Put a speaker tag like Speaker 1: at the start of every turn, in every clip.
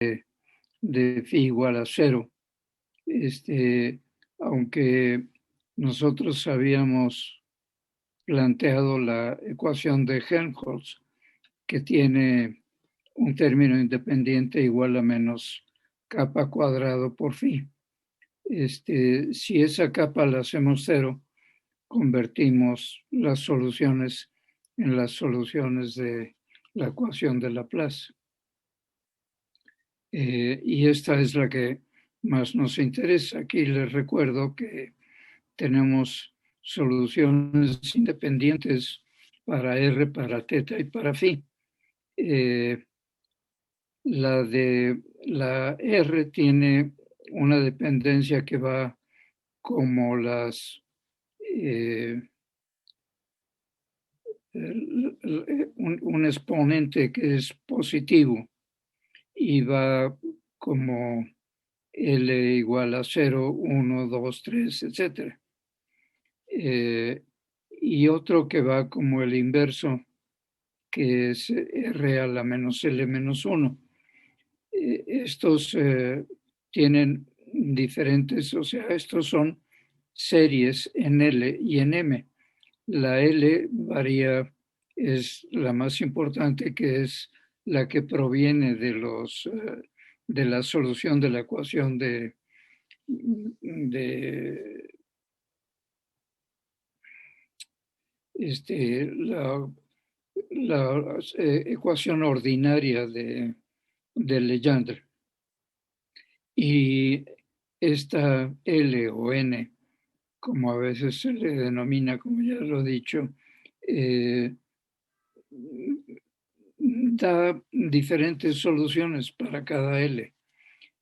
Speaker 1: de phi igual a 0. Aunque nosotros habíamos planteado la ecuación de Helmholtz, que tiene un término independiente igual a menos capa cuadrado por phi. Si esa capa la hacemos 0, convertimos las soluciones en las soluciones de la ecuación de Laplace. Y esta es la que más nos interesa. Aquí les recuerdo que tenemos soluciones independientes para R, para θ y para phi. La R tiene una dependencia que va como un exponente que es positivo y va como L igual a 0, 1, 2, 3, etc. Y otro que va como el inverso, que es R a la menos L menos 1. Estos tienen diferentes, o sea, estos son series en L y en M. La L varía, es la más importante, que es la que proviene de la solución de la ecuación de la ecuación ordinaria de Legendre. Y esta L o N, como a veces se le denomina, como ya lo he dicho, da diferentes soluciones para cada L.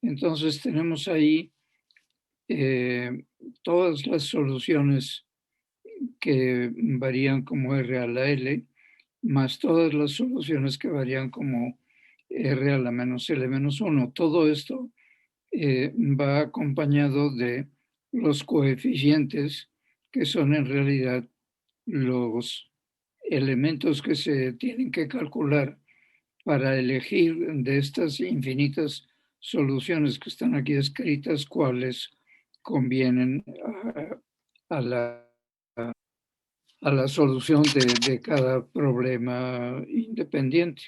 Speaker 1: Entonces tenemos ahí todas las soluciones que varían como R a la L, más todas las soluciones que varían como R a la menos L menos 1. Todo esto va acompañado de los coeficientes, que son en realidad los elementos que se tienen que calcular para elegir de estas infinitas soluciones que están aquí escritas cuáles convienen a la solución de cada problema independiente.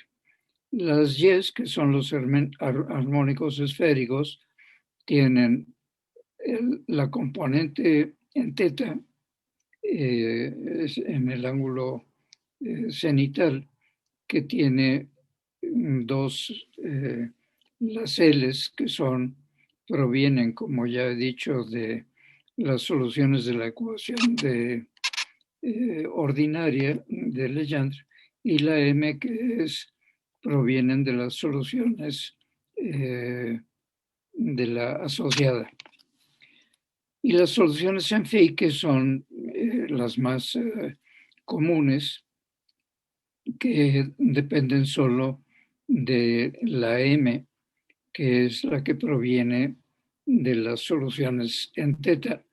Speaker 1: Las Y, que son los armónicos esféricos, tienen la componente en θ, en el ángulo cenital, que tiene las L's, que provienen, como ya he dicho, de las soluciones de la ecuación ordinaria de Legendre, y la M, que provienen de las soluciones de la asociada. Y las soluciones en phi, que son las más comunes, que dependen solo de la M, que es la que proviene de las soluciones en θ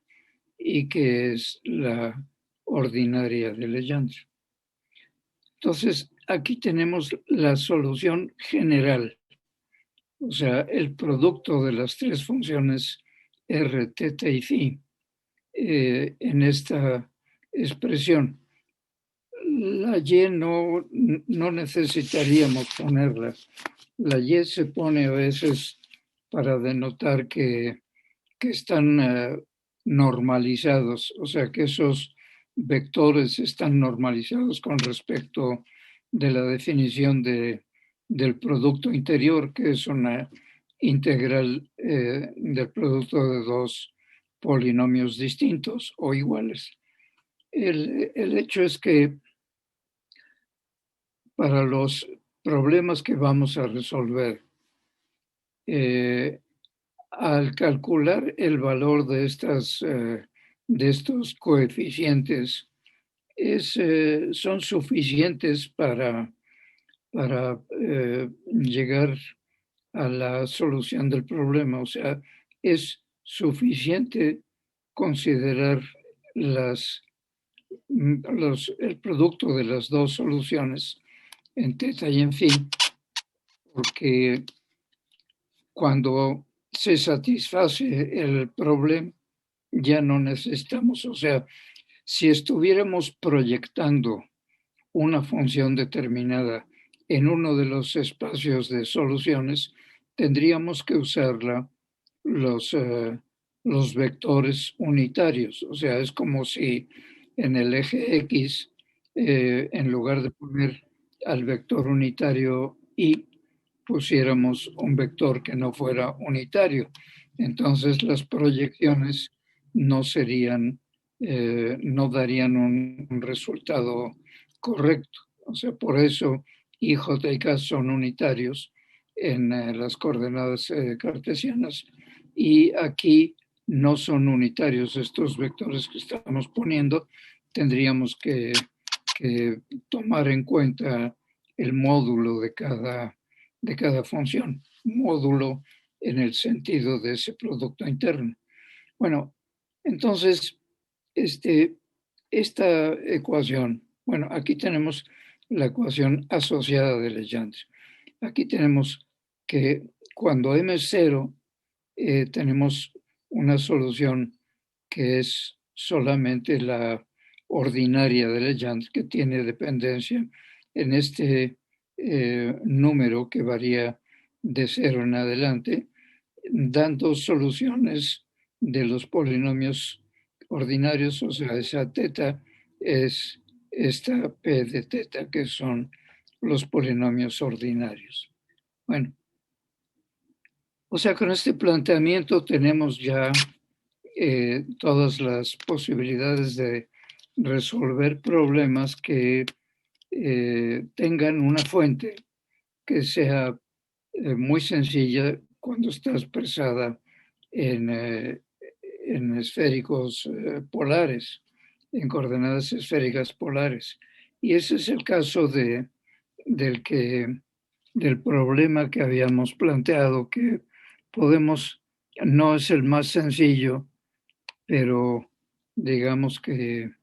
Speaker 1: y que es la ordinaria de Legendre. Entonces, aquí tenemos la solución general, o sea, el producto de las tres funciones R, θ y phi en esta expresión. La Y no necesitaríamos ponerla. La Y se pone a veces para denotar que están normalizados, o sea que esos vectores están normalizados con respecto de la definición del producto interior, que es una integral del producto de dos polinomios distintos o iguales. El hecho es que para los problemas que vamos a resolver, al calcular el valor de estos coeficientes, son suficientes para llegar a la solución del problema. O sea, es suficiente considerar el producto de las dos soluciones en θ y en phi, porque cuando se satisface el problema, ya no necesitamos, o sea, si estuviéramos proyectando una función determinada en uno de los espacios de soluciones, tendríamos que usarla los vectores unitarios. O sea, es como si en el eje X, en lugar de poner al vector unitario Y, pusiéramos un vector que no fuera unitario. Entonces las proyecciones no serían, no darían un resultado correcto. O sea, por eso I, J y K son unitarios en las coordenadas cartesianas, y aquí no son unitarios estos vectores que estamos poniendo. Tendríamos que tomar en cuenta el módulo de cada función, módulo en el sentido de ese producto interno. Bueno, entonces, esta ecuación, bueno, aquí tenemos la ecuación asociada de Legendre. Aquí tenemos que cuando m es cero, tenemos una solución que es solamente la ordinaria de Legendre, que tiene dependencia en este número que varía de cero en adelante, dando soluciones de los polinomios ordinarios. O sea, esa teta es esta p de teta, que son los polinomios ordinarios. Bueno, o sea, con este planteamiento tenemos ya todas las posibilidades de resolver problemas que tengan una fuente que sea muy sencilla cuando está expresada en esféricos polares, en coordenadas esféricas polares. Y ese es el caso del problema que habíamos planteado, que podemos, no es el más sencillo, pero digamos que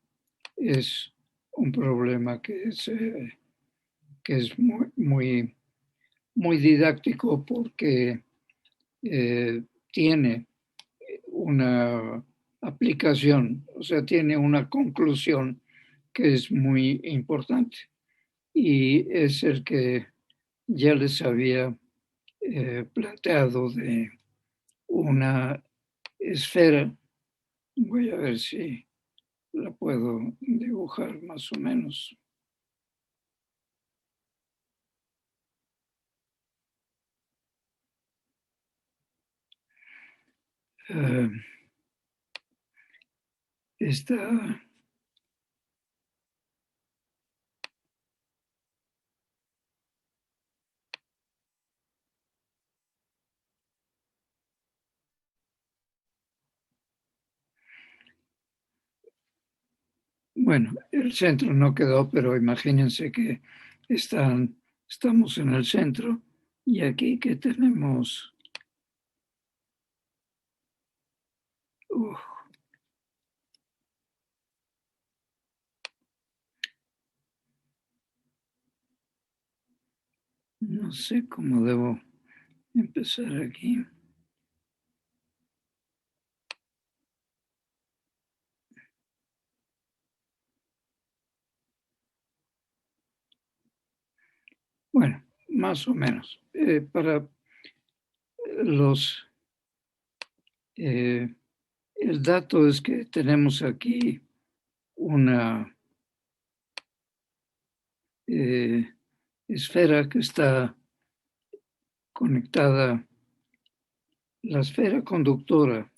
Speaker 1: es un problema que es muy didáctico, porque tiene una aplicación, o sea, tiene una conclusión que es muy importante, y es el que ya les había planteado de una esfera. Voy a ver si la puedo dibujar más o menos. Esta Bueno, el centro no quedó, pero imagínense que estamos en el centro, y aquí que tenemos, no sé cómo debo empezar aquí. Bueno, más o menos. Para los... el dato es que tenemos aquí una esfera que está conectada, la esfera conductora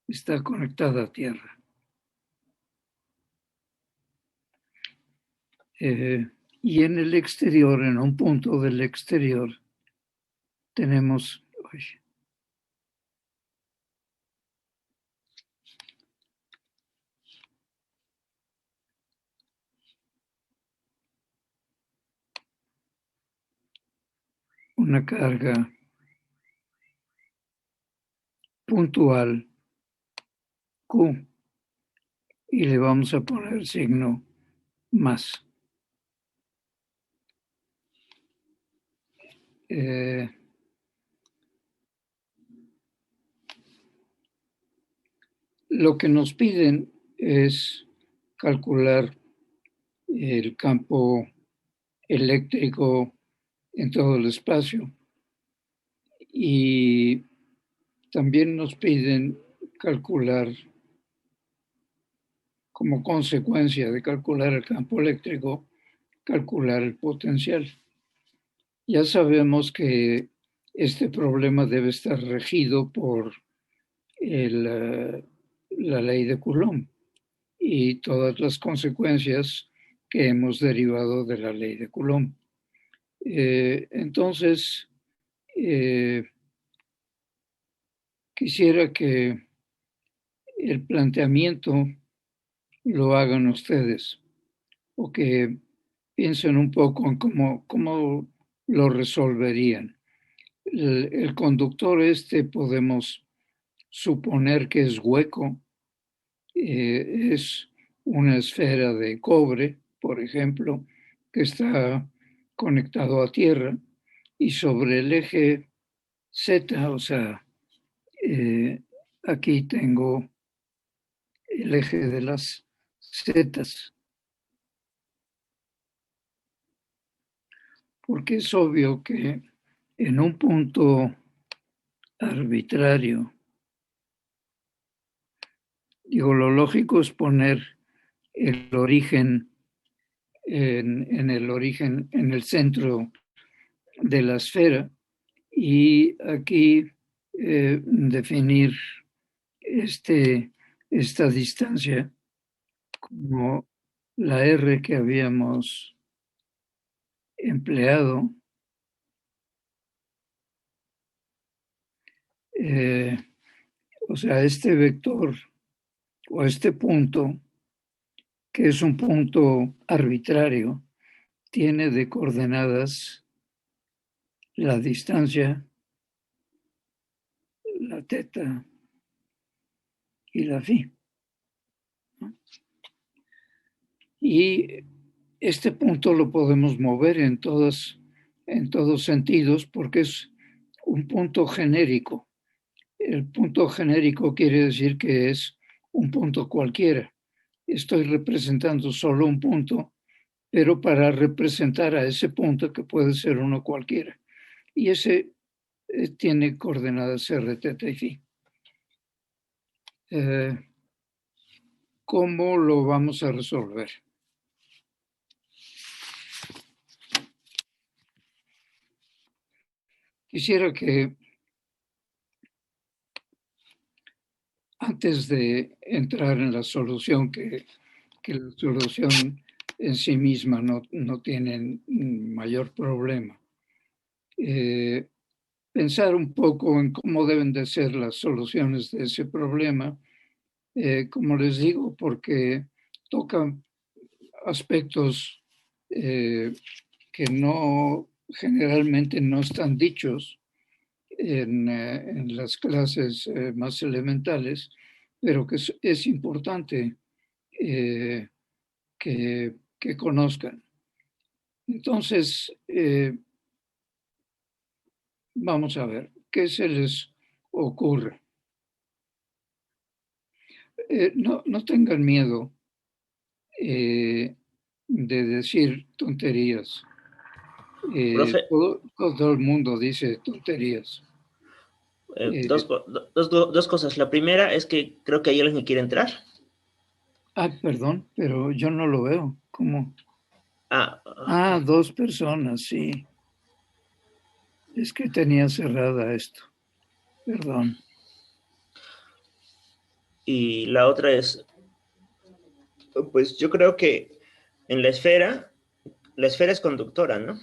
Speaker 1: está conectada a Tierra. Y en el exterior, en un punto del exterior, tenemos una carga puntual Q, y le vamos a poner signo más. Eh, lo que nos piden es calcular el campo eléctrico en todo el espacio y también nos piden calcular, como consecuencia de calcular el campo eléctrico, calcular el potencial. Ya sabemos que este problema debe estar regido por la ley de Coulomb y todas las consecuencias que hemos derivado de la ley de Coulomb. Entonces, quisiera que el planteamiento lo hagan ustedes o que piensen un poco en cómo lo resolverían. El conductor podemos suponer que es hueco, es una esfera de cobre, por ejemplo, que está conectado a tierra y sobre el eje Z, o sea, aquí tengo el eje de las zetas, porque es obvio que en un punto arbitrario, digo, lo lógico es poner el origen en el centro de la esfera y aquí definir esta distancia como la R que habíamos empleado. O sea, este vector o este punto, que es un punto arbitrario, tiene de coordenadas la distancia, la teta y la phi. Y este punto lo podemos mover en todos sentidos porque es un punto genérico. El punto genérico quiere decir que es un punto cualquiera. Estoy representando solo un punto, pero para representar a ese punto que puede ser uno cualquiera. Y ese tiene coordenadas r, teta y phi. ¿Cómo lo vamos a resolver? Quisiera que antes de entrar en la solución, que la solución en sí misma no tiene mayor problema, pensar un poco en cómo deben de ser las soluciones de ese problema, como les digo, porque tocan aspectos que generalmente no están dichos en las clases más elementales, pero que es importante que conozcan. Entonces, vamos a ver, ¿qué se les ocurre? No tengan miedo de decir tonterías.
Speaker 2: Profe,
Speaker 1: Todo el mundo dice tonterías.
Speaker 2: dos, dos cosas. La primera es que creo que hay alguien que quiere entrar.
Speaker 1: Perdón, pero yo no lo veo. ¿Cómo?
Speaker 2: Ah, ok.
Speaker 1: Dos personas, sí. Es que tenía cerrada esto. Perdón.
Speaker 2: Y la otra es, pues yo creo que en la esfera es conductora, ¿no?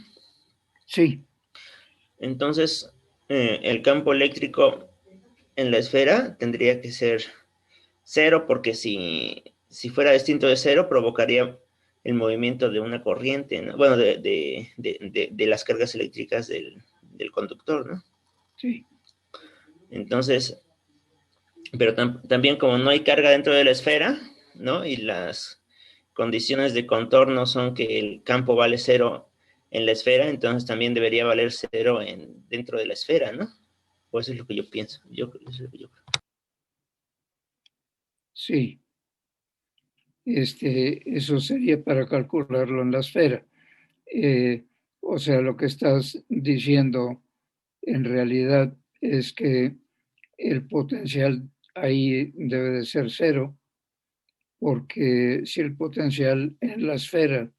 Speaker 1: Sí,
Speaker 2: Entonces, el campo eléctrico en la esfera tendría que ser cero, porque si fuera distinto de cero, provocaría el movimiento de una corriente, ¿no? Bueno, de las cargas eléctricas del conductor, ¿no?
Speaker 1: sí.
Speaker 2: Entonces, pero también como no hay carga dentro de la esfera, ¿no? Y las condiciones de contorno son que el campo vale cero en la esfera, entonces también debería valer cero dentro de la esfera, ¿no? Pues eso es lo que yo pienso. Eso es lo que yo creo.
Speaker 1: Sí, eso sería para calcularlo en la esfera. O sea, lo que estás diciendo en realidad es que el potencial ahí debe de ser cero, porque si el potencial en la esfera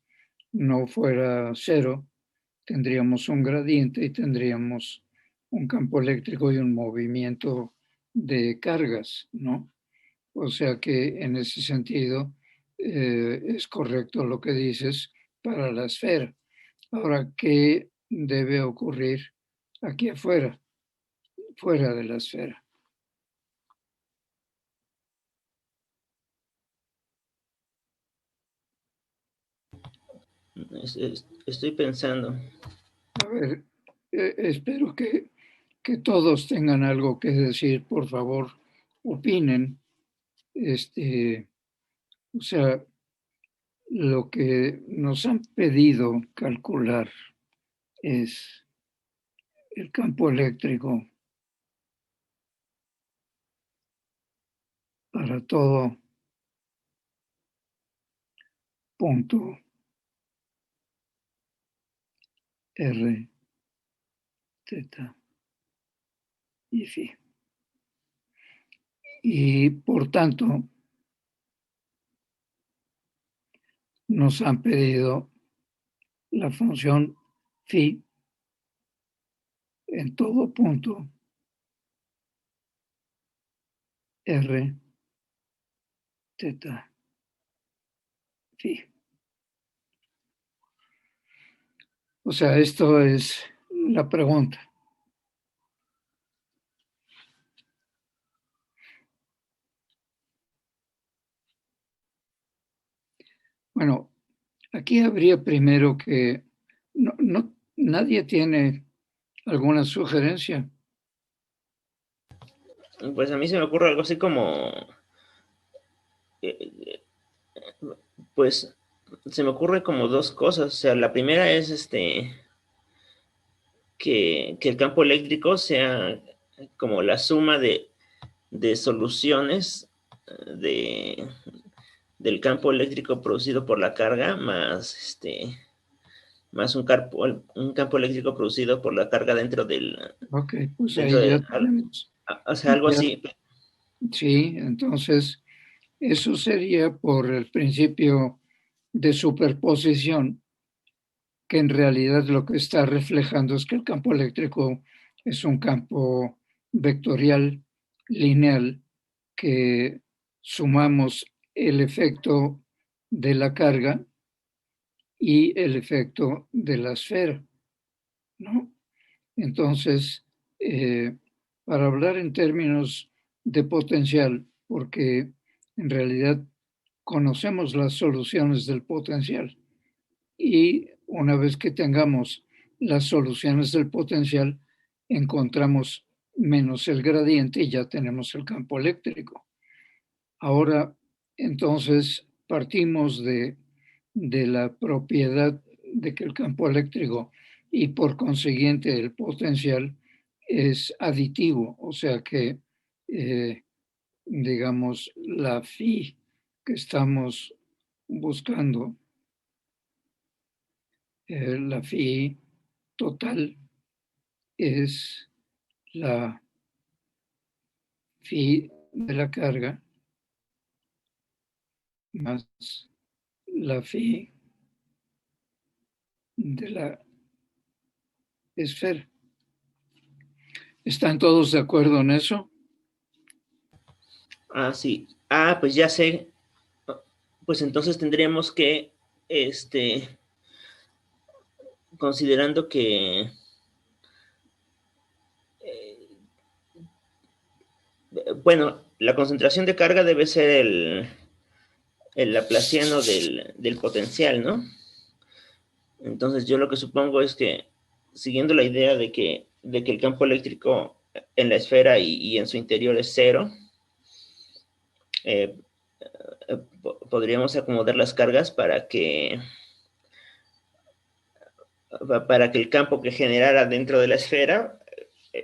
Speaker 1: no fuera cero, tendríamos un gradiente y tendríamos un campo eléctrico y un movimiento de cargas, ¿no? O sea que en ese sentido es correcto lo que dices para la esfera. Ahora, ¿qué debe ocurrir aquí afuera, fuera de la esfera?
Speaker 2: Estoy pensando.
Speaker 1: A ver, espero que todos tengan algo que decir, por favor, opinen. Este, o sea, lo que nos han pedido calcular es el campo eléctrico para todo punto R, teta y phi. Y por tanto, nos han pedido la función phi en todo punto R, teta, phi. O sea, esto es la pregunta. Bueno, aquí habría primero que nadie tiene alguna sugerencia.
Speaker 2: Pues a mí se me ocurre algo así como, eh, pues se me ocurre como dos cosas. O sea, la primera es que el campo eléctrico sea como la suma de soluciones de, del campo eléctrico producido por la carga más más un campo eléctrico producido por la carga
Speaker 1: Ok, pues
Speaker 2: dentro
Speaker 1: ahí ya
Speaker 2: de,
Speaker 1: tenemos.
Speaker 2: o sea, algo
Speaker 1: Ya,
Speaker 2: así.
Speaker 1: sí, entonces eso sería por el principio de superposición, que en realidad lo que está reflejando es que el campo eléctrico es un campo vectorial, lineal, que sumamos el efecto de la carga y el efecto de la esfera, ¿no? Entonces, eh, para hablar en términos de potencial, porque en realidad conocemos las soluciones del potencial y una vez que tengamos las soluciones del potencial, encontramos menos el gradiente y ya tenemos el campo eléctrico. Ahora, entonces, partimos de la propiedad de que el campo eléctrico y por consiguiente el potencial es aditivo, o sea que, digamos, la phi que estamos buscando, la phi total es la phi de la carga más la phi de la esfera. ¿Están todos de acuerdo en eso?
Speaker 2: Ah, sí. Ah, pues ya sé. Pues entonces tendríamos que, considerando que, bueno, la concentración de carga debe ser el laplaciano del potencial, ¿no? Entonces yo lo que supongo es que, siguiendo la idea de que el campo eléctrico en la esfera y en su interior es cero, eh, podríamos acomodar las cargas para que el campo que generara dentro de la esfera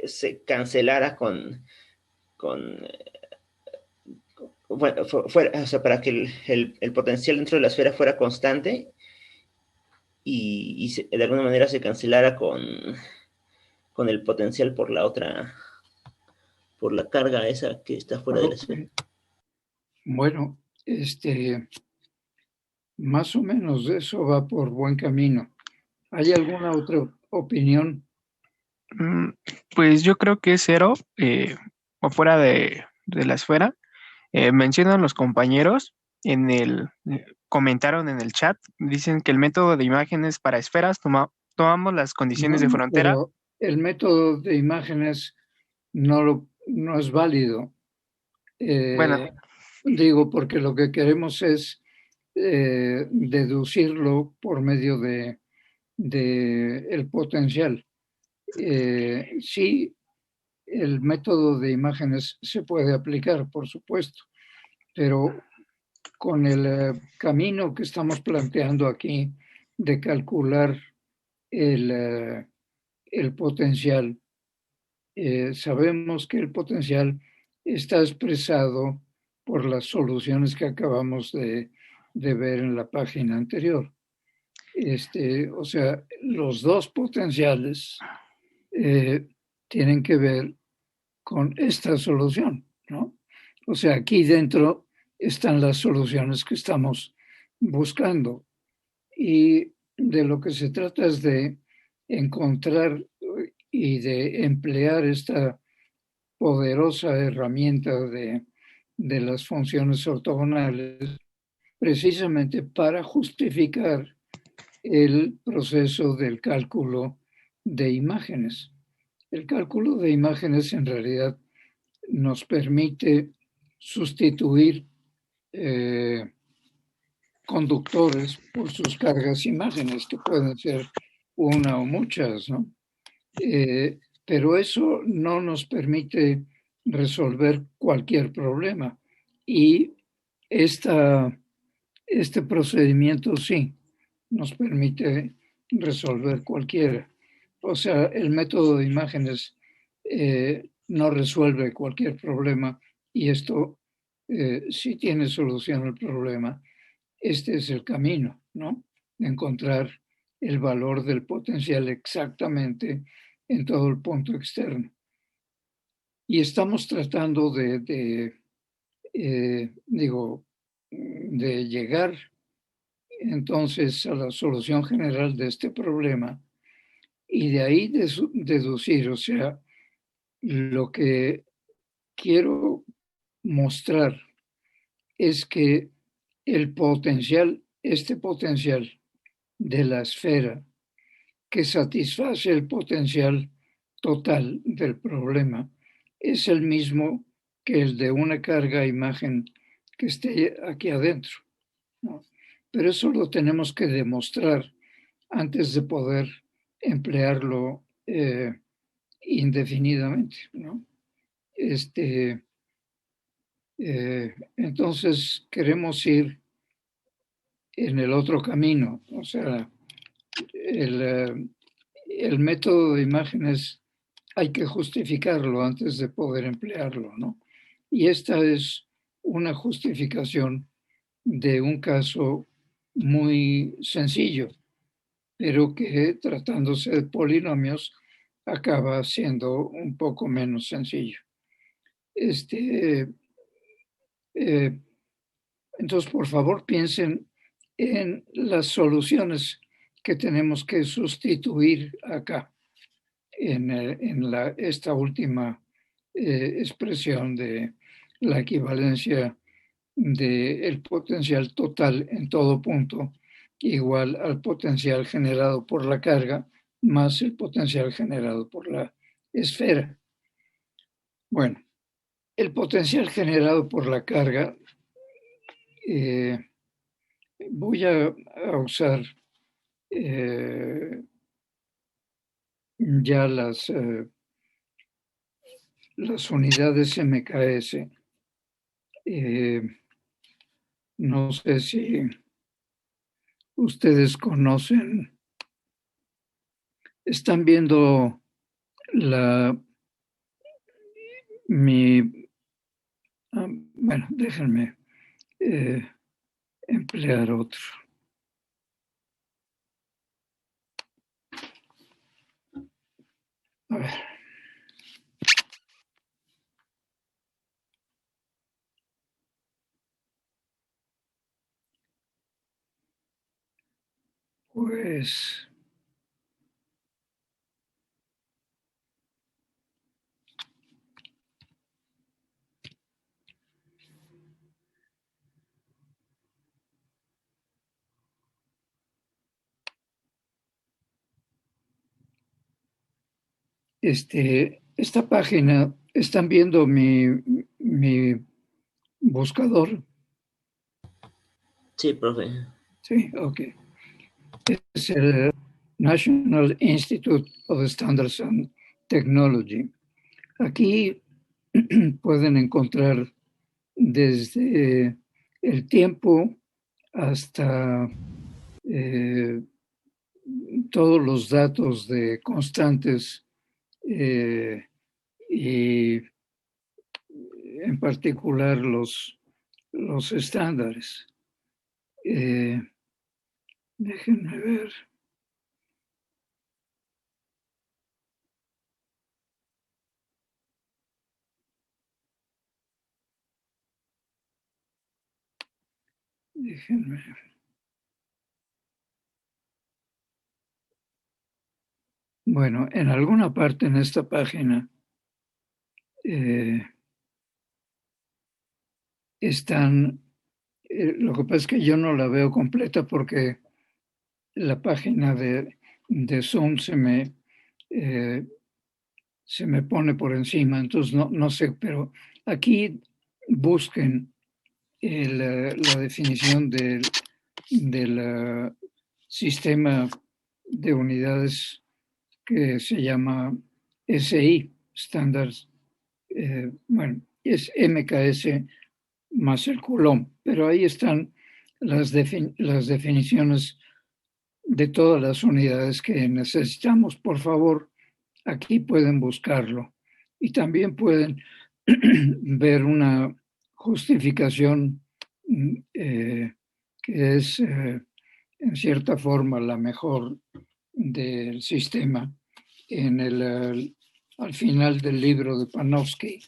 Speaker 2: se cancelara con bueno, fuera, o sea, para que el potencial dentro de la esfera fuera constante de alguna manera se cancelara con el potencial por la otra, por la carga esa que está fuera de la esfera.
Speaker 1: Ok. Bueno, más o menos eso va por buen camino. ¿Hay alguna otra opinión?
Speaker 3: Pues yo creo que es cero, o fuera de la esfera. Mencionan los compañeros comentaron en el chat, dicen que el método de imágenes para esferas tomamos las condiciones
Speaker 1: No,
Speaker 3: de
Speaker 1: no,
Speaker 3: frontera.
Speaker 1: pero el método de imágenes no es válido.
Speaker 3: Bueno,
Speaker 1: Digo, porque lo que queremos es deducirlo por medio de el potencial. Sí, el método de imágenes se puede aplicar, por supuesto, pero con el camino que estamos planteando aquí de calcular el potencial, sabemos que el potencial está expresado por las soluciones que acabamos de ver en la página anterior. O sea, los dos potenciales tienen que ver con esta solución, ¿no? O sea, aquí dentro están las soluciones que estamos buscando y de lo que se trata es de encontrar y de emplear esta poderosa herramienta de las funciones ortogonales precisamente para justificar el proceso del cálculo de imágenes. El cálculo de imágenes en realidad nos permite sustituir conductores por sus cargas imágenes, que pueden ser una o muchas, ¿no? Pero eso no nos permite resolver cualquier problema. Y este procedimiento sí nos permite resolver cualquiera. O sea, el método de imágenes no resuelve cualquier problema y esto sí tiene solución al problema. Este es el camino, ¿no? De encontrar el valor del potencial exactamente en todo el punto externo. Y estamos tratando de llegar entonces a la solución general de este problema y de ahí deducir, o sea, lo que quiero mostrar es que este potencial de la esfera que satisface el potencial total del problema es el mismo que el de una carga imagen que esté aquí adentro, ¿no? Pero eso lo tenemos que demostrar antes de poder emplearlo indefinidamente, ¿no? Entonces queremos ir en el otro camino, o sea, el método de imágenes hay que justificarlo antes de poder emplearlo, ¿no? Y esta es una justificación de un caso muy sencillo, pero que tratándose de polinomios acaba siendo un poco menos sencillo. Eh, entonces, por favor, piensen en las soluciones que tenemos que sustituir acá en esta última expresión de la equivalencia del potencial total en todo punto igual al potencial generado por la carga más el potencial generado por la esfera. Bueno, el potencial generado por la carga, voy a usar ya las unidades MKS. No sé si ustedes conocen Están viendo bueno, déjenme emplear otro. A ver. Pues esta página, están viendo mi buscador.
Speaker 2: Sí, profe.
Speaker 1: Sí, ok. Es el National Institute of Standards and Technology. Aquí pueden encontrar desde el tiempo hasta todos los datos de constantes y en particular los estándares. Déjenme ver. Déjenme. Bueno, en alguna parte en esta página están, lo que pasa es que yo no la veo completa porque la página de Zoom se me pone por encima, entonces no sé, pero aquí busquen la definición del sistema de unidades que se llama SI, Standards, bueno, es MKS más el Coulomb, pero ahí están las definiciones de todas las unidades que necesitamos. Por favor, aquí pueden buscarlo. Y también pueden ver una justificación que es en cierta forma la mejor del sistema. Al final del libro de Panofsky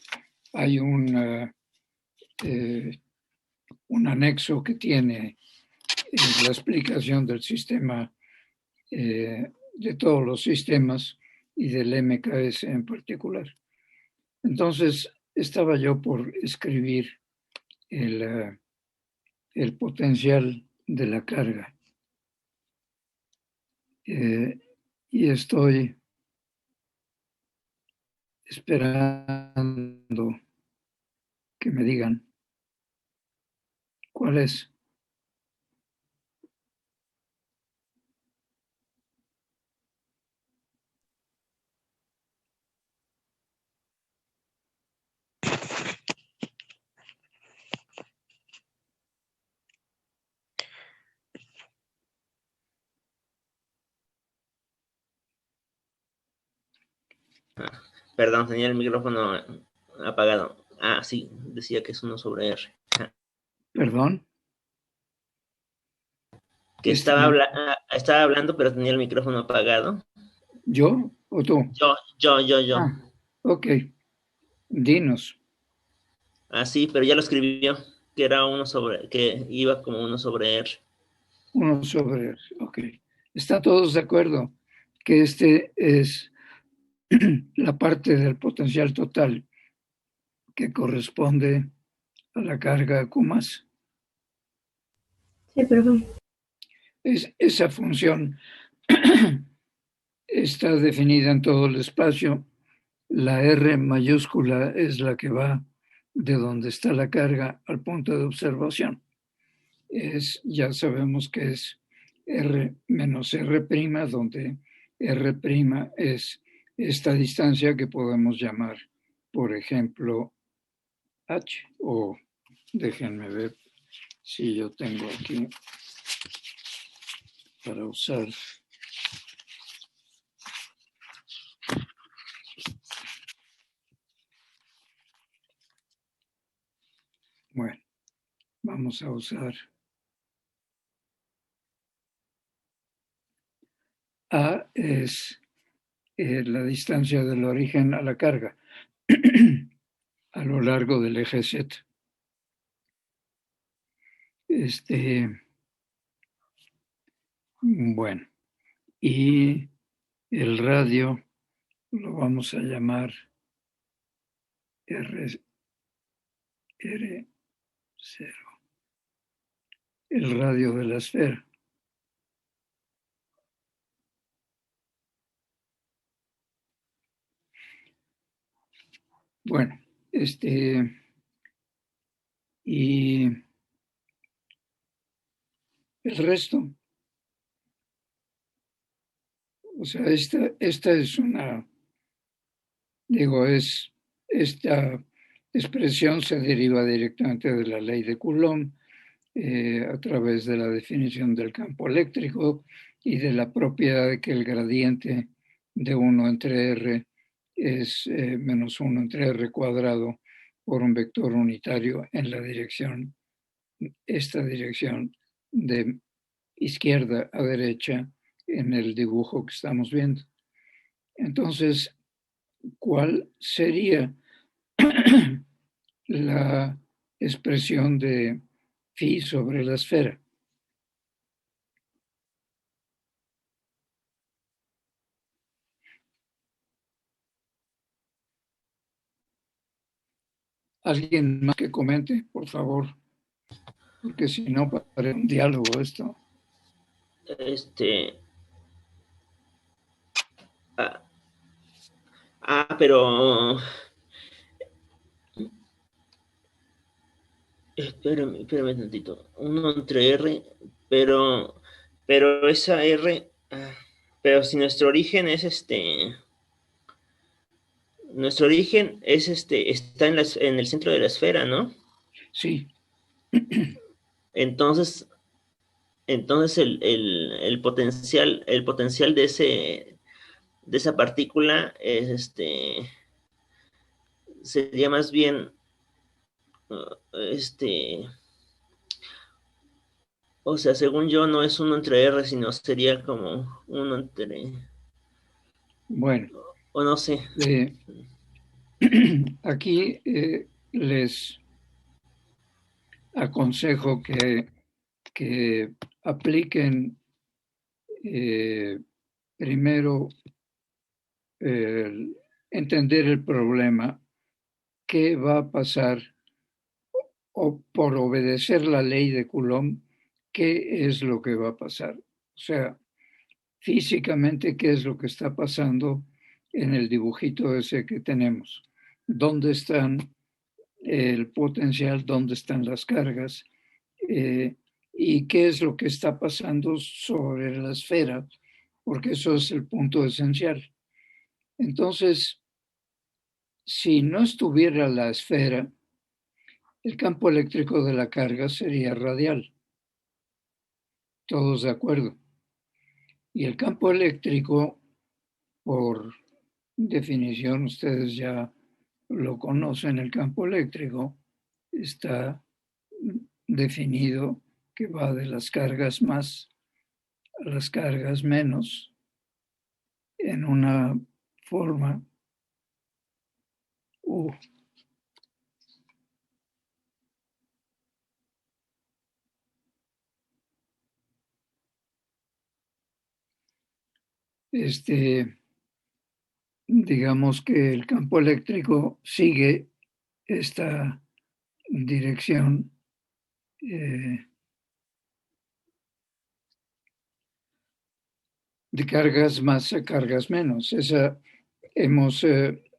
Speaker 1: hay un anexo que tiene la explicación del sistema, de todos los sistemas y del MKS en particular. Entonces, estaba yo por escribir el potencial de la carga. Y estoy esperando que me digan cuál es.
Speaker 2: Perdón, tenía el micrófono apagado. Ah, sí, decía que es 1 sobre R.
Speaker 1: ¿Perdón?
Speaker 2: Que estaba hablando, pero tenía el micrófono apagado.
Speaker 1: ¿Yo o tú?
Speaker 2: Yo.
Speaker 1: Ah, ok. Dinos.
Speaker 2: Ah, sí, pero ya lo escribió, que iba como 1 sobre R.
Speaker 1: 1 sobre R. Ok. ¿Están todos de acuerdo que este es la parte del potencial total que corresponde a la carga Q+?
Speaker 4: Sí, perdón.
Speaker 1: Esa función está definida en todo el espacio. La R mayúscula es la que va de donde está la carga al punto de observación. Ya sabemos que es R menos R', donde R' es esta distancia que podemos llamar, por ejemplo, H, o déjenme ver si yo tengo aquí para usar Bueno, vamos a usar A es la distancia del origen a la carga a lo largo del eje Z. Bueno, y el radio lo vamos a llamar R0, el radio de la esfera. Bueno, y el resto, o sea, esta es una, esta expresión se deriva directamente de la ley de Coulomb a través de la definición del campo eléctrico y de la propiedad de que el gradiente de 1 entre R es menos 1 entre R cuadrado por un vector unitario en la dirección, esta dirección de izquierda a derecha en el dibujo que estamos viendo. Entonces, ¿cuál sería la expresión de phi sobre la esfera? ¿Alguien más que comente, por favor? Porque si no, para un diálogo esto.
Speaker 2: Pero espérame tantito. 1 entre R, pero esa R, pero si nuestro origen es nuestro origen es está en el centro de la esfera, ¿no?
Speaker 1: Sí.
Speaker 2: Entonces el potencial de esa partícula es sería más bien o sea, según yo no es 1 entre R, sino sería como 1 entre...
Speaker 1: Bueno.
Speaker 2: O no sé.
Speaker 1: Aquí les aconsejo que apliquen primero entender el problema, qué va a pasar o por obedecer la ley de Coulomb, qué es lo que va a pasar. O sea, físicamente, qué es lo que está pasando en el dibujito ese que tenemos. ¿Dónde están el potencial? ¿Dónde están las cargas? ¿Y qué es lo que está pasando sobre la esfera? Porque eso es el punto esencial. Entonces, si no estuviera la esfera, el campo eléctrico de la carga sería radial. Todos de acuerdo. Y el campo eléctrico, por definición, ustedes ya lo conocen, el campo eléctrico está definido que va de las cargas más a las cargas menos en una forma U. Digamos que el campo eléctrico sigue esta dirección de cargas más a cargas menos.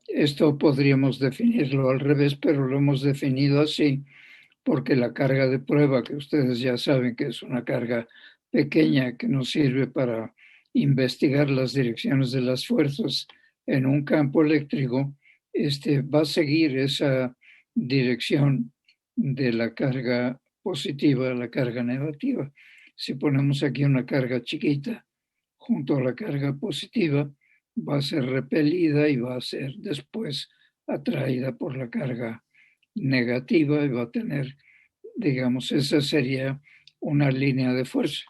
Speaker 1: Esto podríamos definirlo al revés, pero lo hemos definido así porque la carga de prueba, que ustedes ya saben que es una carga pequeña que nos sirve para investigar las direcciones de las fuerzas en un campo eléctrico, va a seguir esa dirección de la carga positiva a la carga negativa. Si ponemos aquí una carga chiquita junto a la carga positiva, va a ser repelida y va a ser después atraída por la carga negativa y va a tener digamos, esa sería una línea de fuerza.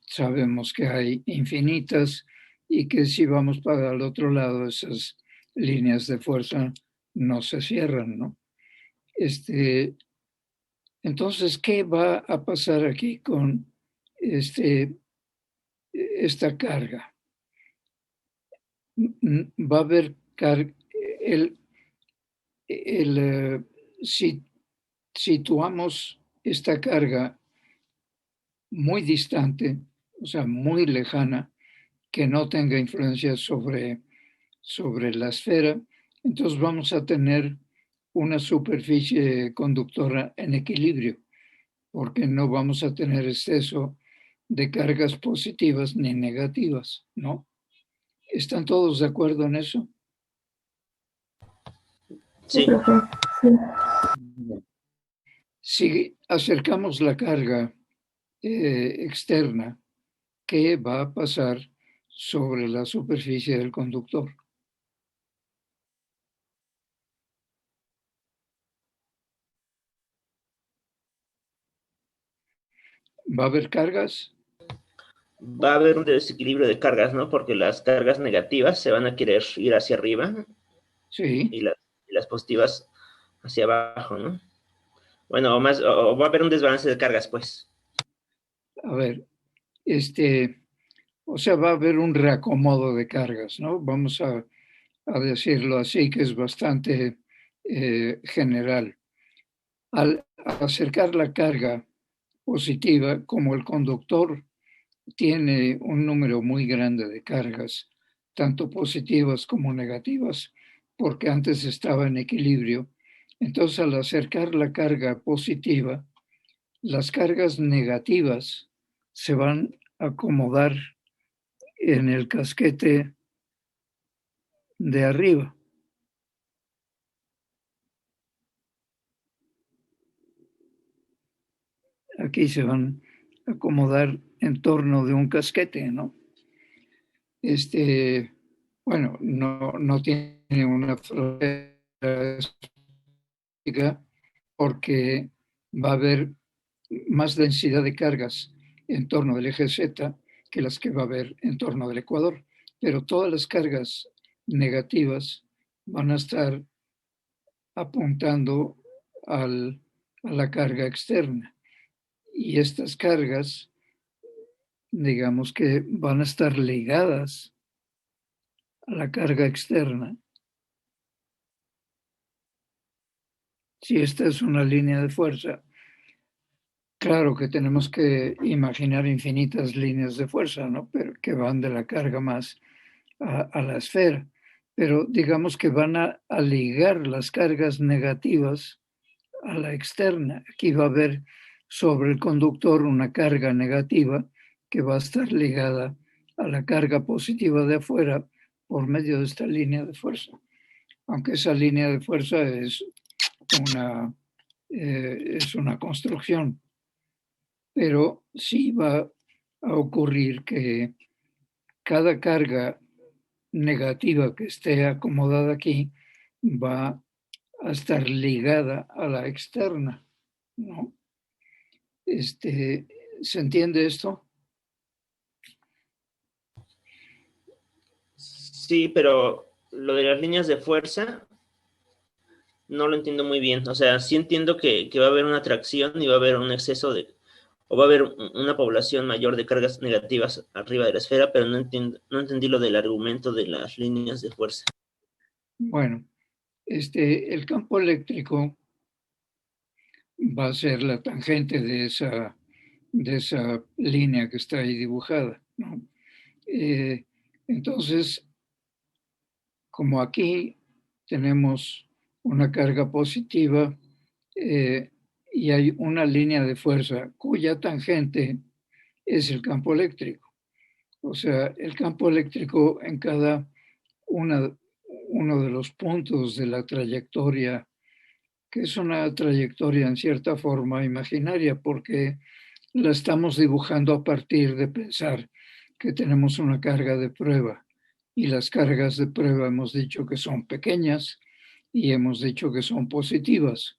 Speaker 1: Sabemos que hay infinitas y que si vamos para el otro lado, esas líneas de fuerza no se cierran, ¿no? Entonces, ¿qué va a pasar aquí con esta carga? Va a haber carga, si situamos esta carga muy distante, o sea, muy lejana, que no tenga influencia sobre la esfera, entonces vamos a tener una superficie conductora en equilibrio, porque no vamos a tener exceso de cargas positivas ni negativas, ¿no? ¿Están todos de acuerdo en eso?
Speaker 2: Sí.
Speaker 1: Si acercamos la carga externa, ¿qué va a pasar sobre la superficie del conductor? ¿Va a haber cargas?
Speaker 2: Va a haber un desequilibrio de cargas, ¿no? Porque las cargas negativas se van a querer ir hacia arriba
Speaker 1: Sí.
Speaker 2: y las positivas hacia abajo, ¿no? Bueno, o va a haber un desbalance de cargas, pues.
Speaker 1: A ver, o sea, va a haber un reacomodo de cargas, ¿no? Vamos a decirlo así, que es bastante general. Al acercar la carga positiva, como el conductor tiene un número muy grande de cargas, tanto positivas como negativas, porque antes estaba en equilibrio, entonces al acercar la carga positiva, las cargas negativas se van a acomodar en el casquete de arriba. Aquí se van a acomodar en torno de un casquete, ¿no? Bueno, no tiene una frontera porque va a haber más densidad de cargas en torno del eje Z que las que va a haber en torno del ecuador. Pero todas las cargas negativas van a estar apuntando a la carga externa. Y estas cargas, digamos que van a estar ligadas a la carga externa. Si esta es una línea de fuerza, claro que tenemos que imaginar infinitas líneas de fuerza, ¿no? Pero que van de la carga más a la esfera. Pero digamos que van a ligar las cargas negativas a la externa. Aquí va a haber sobre el conductor una carga negativa que va a estar ligada a la carga positiva de afuera por medio de esta línea de fuerza. Aunque esa línea de fuerza es una construcción, pero sí va a ocurrir que cada carga negativa que esté acomodada aquí va a estar ligada a la externa, ¿no? ¿Se entiende esto?
Speaker 2: Sí, pero lo de las líneas de fuerza no lo entiendo muy bien. O sea, sí entiendo que va a haber una atracción y va a haber un exceso o va a haber una población mayor de cargas negativas arriba de la esfera, pero no entendí lo del argumento de las líneas de fuerza.
Speaker 1: Bueno, el campo eléctrico va a ser la tangente de esa línea que está ahí dibujada, ¿no? Entonces, como aquí tenemos una carga positiva y hay una línea de fuerza cuya tangente es el campo eléctrico. O sea, el campo eléctrico en cada uno de los puntos de la trayectoria, que es una trayectoria en cierta forma imaginaria, porque la estamos dibujando a partir de pensar que tenemos una carga de prueba. Y las cargas de prueba hemos dicho que son pequeñas y hemos dicho que son positivas.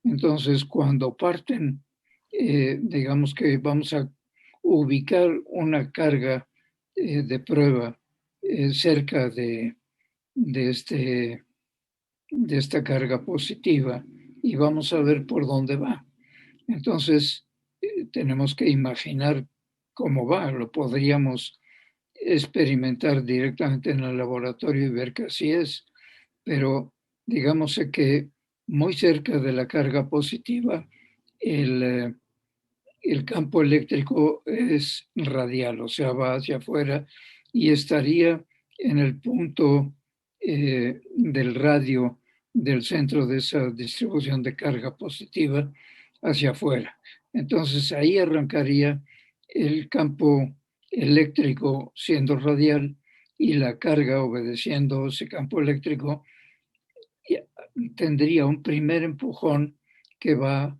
Speaker 1: Entonces, cuando parten, digamos que vamos a ubicar una carga de prueba cerca de esta carga positiva y vamos a ver por dónde va. Entonces, tenemos que imaginar cómo va. Lo podríamos experimentar directamente en el laboratorio y ver que así es, pero digamos que muy cerca de la carga positiva, el campo eléctrico es radial, o sea, va hacia afuera y estaría en el punto del radio del centro de esa distribución de carga positiva hacia afuera. Entonces ahí arrancaría el campo eléctrico siendo radial y la carga obedeciendo ese campo eléctrico tendría un primer empujón que va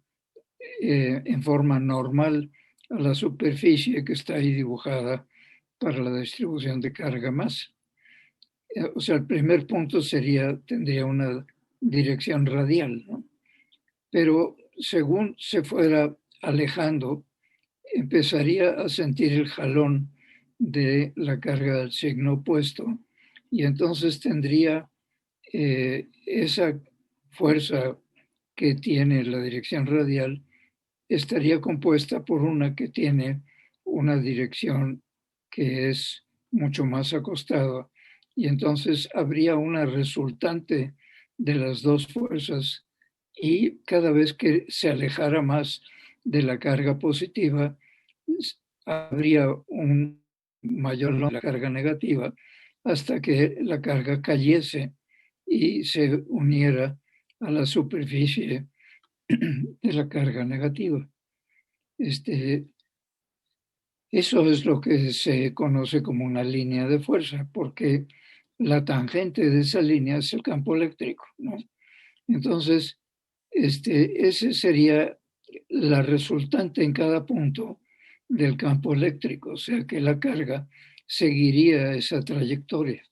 Speaker 1: en forma normal a la superficie que está ahí dibujada para la distribución de carga más. O sea, el primer punto tendría una dirección radial, ¿no? Pero según se fuera alejando, empezaría a sentir el jalón de la carga del signo opuesto y entonces tendría esa fuerza que tiene la dirección radial estaría compuesta por una que tiene una dirección que es mucho más acostada y entonces habría una resultante de las dos fuerzas y cada vez que se alejara más de la carga positiva habría un mayor de la carga negativa hasta que la carga cayese y se uniera a la superficie de la carga negativa. Eso es lo que se conoce como una línea de fuerza, porque la tangente de esa línea es el campo eléctrico, ¿no? Entonces, ese sería la resultante en cada punto del campo eléctrico, o sea que la carga seguiría esa trayectoria.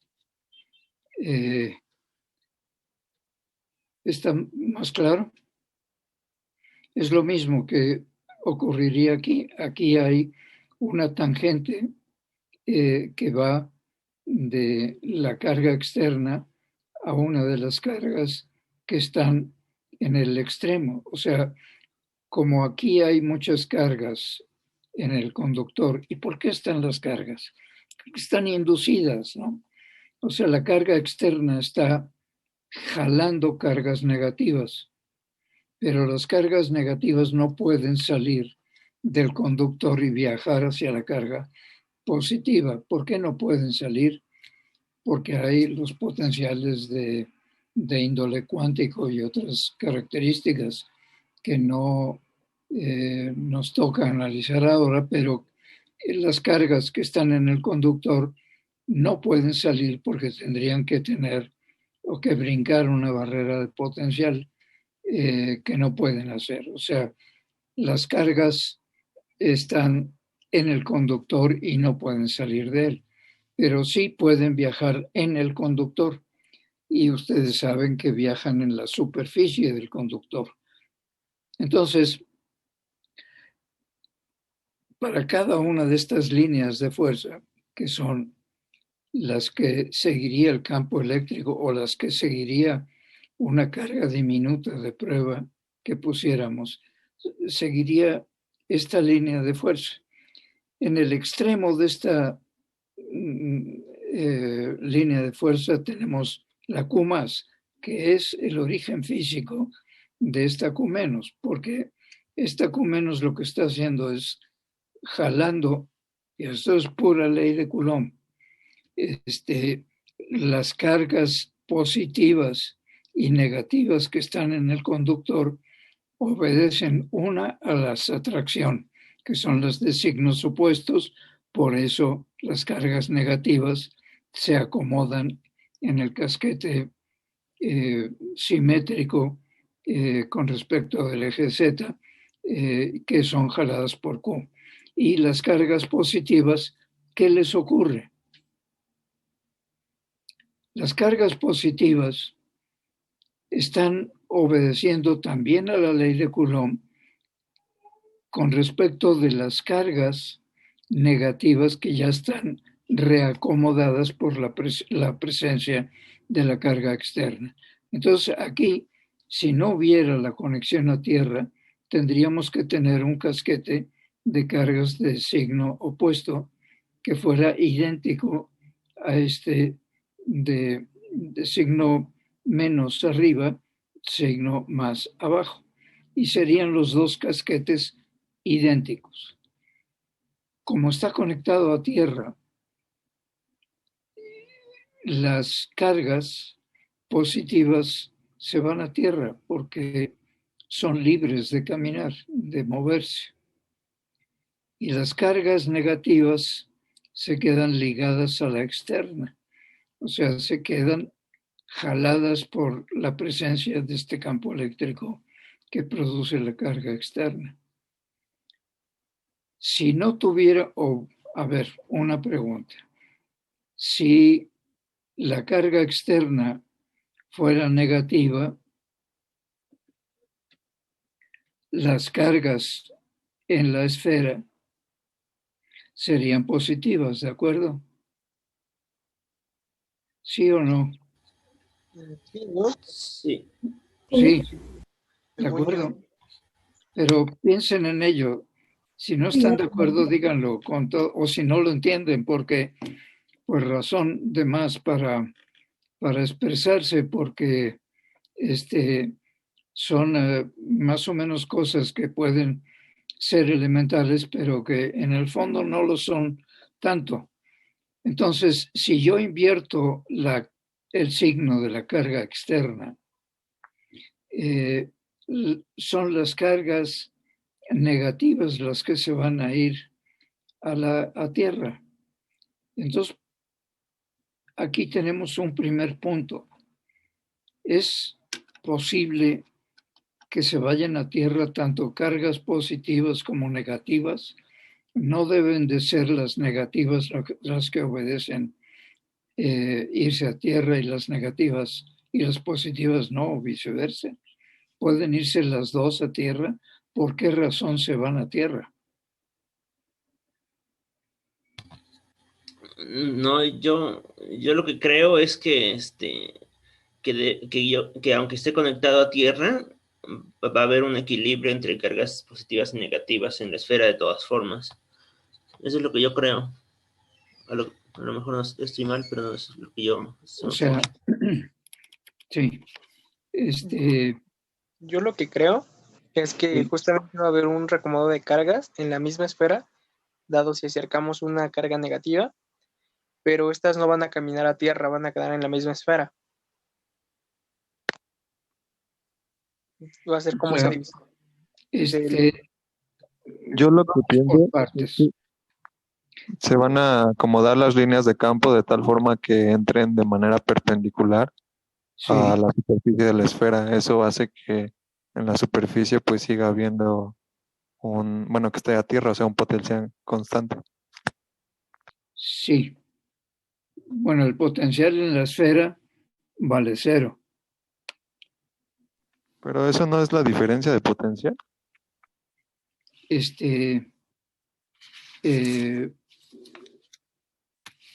Speaker 1: ¿Está más claro? Es lo mismo que ocurriría aquí. Aquí hay una tangente que va de la carga externa a una de las cargas que están en el extremo. O sea, como aquí hay muchas cargas en el conductor, ¿y por qué están las cargas? Porque están inducidas, ¿no? O sea, la carga externa está jalando cargas negativas, pero las cargas negativas no pueden salir del conductor y viajar hacia la carga positiva. ¿Por qué no pueden salir? Porque hay los potenciales de índole cuántico y otras características que no nos toca analizar ahora, pero las cargas que están en el conductor no pueden salir porque tendrían que tener o que brincar una barrera de potencial que no pueden hacer. O sea, las cargas están en el conductor y no pueden salir de él, pero sí pueden viajar en el conductor y ustedes saben que viajan en la superficie del conductor. Entonces, para cada una de estas líneas de fuerza, que son las que seguiría el campo eléctrico o las que seguiría una carga diminuta de prueba que pusiéramos, seguiría esta línea de fuerza. En el extremo de esta línea de fuerza tenemos la Q+, que es el origen físico de esta Q-, porque esta Q- lo que está haciendo es jalando, y esto es pura ley de Coulomb, las cargas positivas y negativas que están en el conductor obedecen una a la atracción, que son las de signos opuestos, por eso las cargas negativas se acomodan en el casquete simétrico con respecto del eje Z, que son jaladas por Q. Y las cargas positivas, ¿qué les ocurre? Las cargas positivas están obedeciendo también a la ley de Coulomb con respecto de las cargas negativas que ya están reacomodadas por la presencia de la carga externa. Entonces aquí, si no hubiera la conexión a tierra, tendríamos que tener un casquete de cargas de signo opuesto que fuera idéntico a este de signo menos arriba, signo más abajo. Y serían los dos casquetes idénticos. Como está conectado a tierra, las cargas positivas se van a tierra porque son libres de caminar, de moverse. Y las cargas negativas se quedan ligadas a la externa, o sea, se quedan jaladas por la presencia de este campo eléctrico que produce la carga externa. Si no tuviera, una pregunta. Si la carga externa fuera negativa, las cargas en la esfera serían positivas, ¿de acuerdo? ¿Sí o no?
Speaker 2: Sí, ¿no? Sí.
Speaker 1: Sí, de acuerdo. Pero piensen en ello. Si no están de acuerdo, díganlo con todo, o si no lo entienden, porque pues razón de más para expresarse, porque son más o menos cosas que pueden ser elementales, pero que en el fondo no lo son tanto. Entonces, si yo invierto el signo de la carga externa, son las cargas negativas las que se van a ir a tierra. Entonces, aquí tenemos un primer punto. Es posible que se vayan a tierra tanto cargas positivas como negativas. No deben de ser las negativas las que obedecen irse a tierra y las negativas y las positivas no, o viceversa. Pueden irse las dos a tierra. ¿Por qué razón se van a tierra?
Speaker 2: No, yo lo que creo es que que aunque esté conectado a tierra, va a haber un equilibrio entre cargas positivas y negativas en la esfera de todas formas. Eso es lo que yo creo. A lo mejor no estoy mal, pero eso es lo que yo...
Speaker 1: O sea, sí.
Speaker 3: Yo lo que creo es que
Speaker 1: Sí.
Speaker 3: justamente va a haber un reacomodo de cargas en la misma esfera, dado si acercamos una carga negativa, pero estas no van a caminar a tierra, van a quedar en la misma esfera. Va a ser como esa división.
Speaker 4: Yo lo que pienso es que se van a acomodar las líneas de campo de tal forma que entren de manera perpendicular
Speaker 1: Sí.
Speaker 4: a la superficie de la esfera. Eso hace que en la superficie pues siga habiendo que esté a tierra, o sea, un potencial constante.
Speaker 1: Sí. Bueno, el potencial en la esfera vale 0.
Speaker 4: Pero eso no es la diferencia de potencial.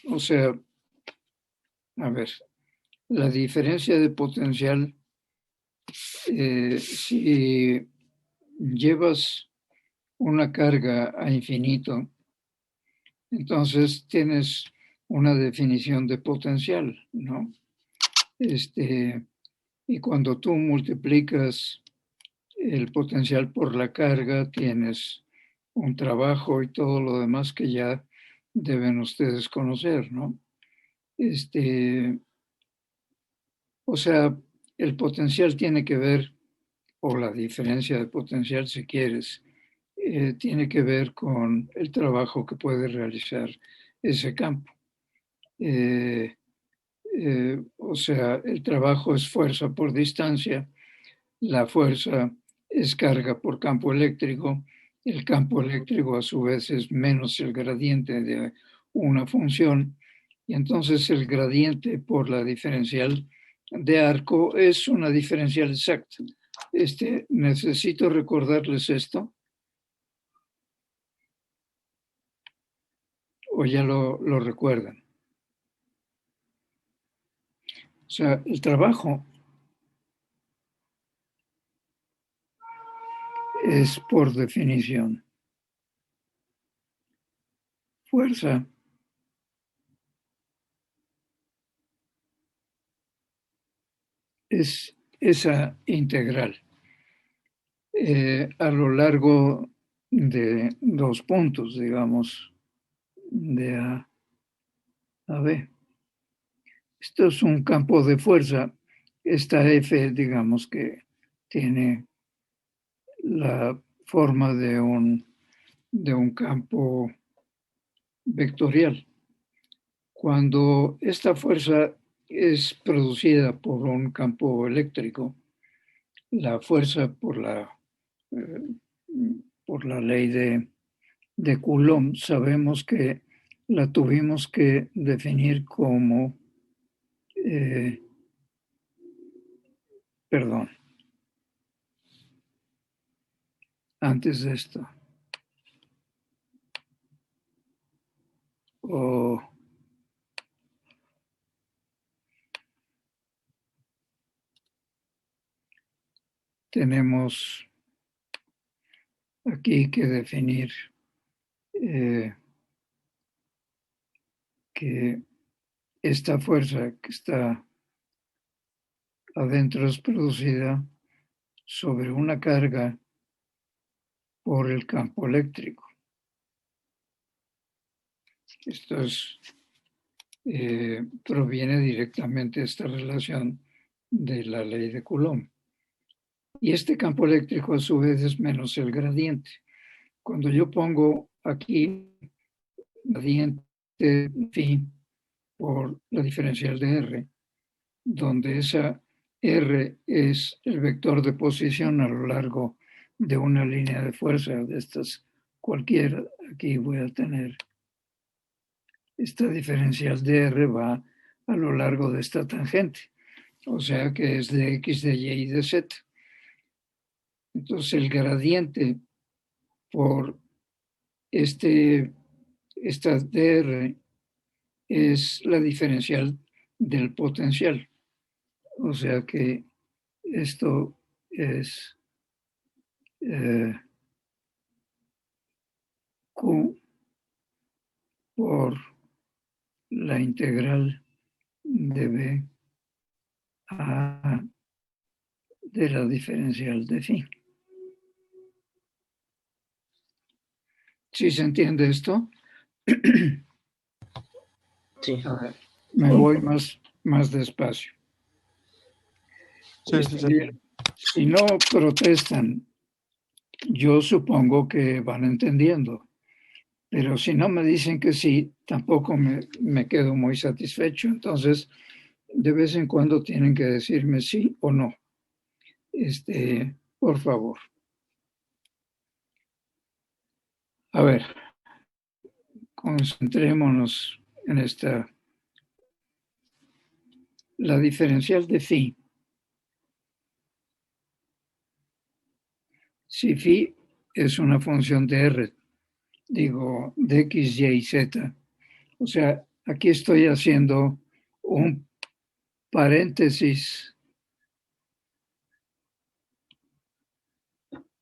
Speaker 1: O sea, a ver, la diferencia de potencial, si llevas una carga a infinito, entonces tienes una definición de potencial, ¿no? Y cuando tú multiplicas el potencial por la carga, tienes un trabajo y todo lo demás que ya deben ustedes conocer, ¿no? O sea, el potencial tiene que ver, o la diferencia de potencial, si quieres, tiene que ver con el trabajo que puede realizar ese campo. O sea, el trabajo es fuerza por distancia, la fuerza es carga por campo eléctrico, el campo eléctrico a su vez es menos el gradiente de una función, y entonces el gradiente por la diferencial de arco es una diferencial exacta. Necesito recordarles esto. ¿O ya lo recuerdan? O sea, el trabajo es por definición fuerza es esa integral a lo largo de 2 puntos, digamos, de A B. Esto es un campo de fuerza. Esta F, digamos que tiene la forma de un campo vectorial. Cuando esta fuerza es producida por un campo eléctrico, la fuerza por la ley de Coulomb, sabemos que la tuvimos que definir como, perdón, antes de esto. Tenemos aquí que definir que esta fuerza que está adentro es producida sobre una carga por el campo eléctrico. Esto proviene directamente de esta relación de la ley de Coulomb. Y este campo eléctrico a su vez es menos el gradiente. Cuando yo pongo aquí gradiente phi por la diferencial de R, donde esa R es el vector de posición a lo largo de una línea de fuerza de estas cualquiera, aquí voy a tener esta diferencial de R va a lo largo de esta tangente, o sea que es de X, de Y y de Z. Entonces el gradiente por esta dr es la diferencial del potencial. O sea que esto es Q por la integral de B a de la diferencial de phi. ¿Sí se entiende esto?
Speaker 2: Sí.
Speaker 1: A ver, me voy más despacio.
Speaker 4: Sí, sí.
Speaker 1: Si no protestan, yo supongo que van entendiendo. Pero si no me dicen que sí, tampoco me quedo muy satisfecho. Entonces, de vez en cuando tienen que decirme sí o no. Por favor. A ver, concentrémonos en esta. La diferencial de phi. Si phi es una función de R, digo, de X, Y y Z. O sea, aquí estoy haciendo un paréntesis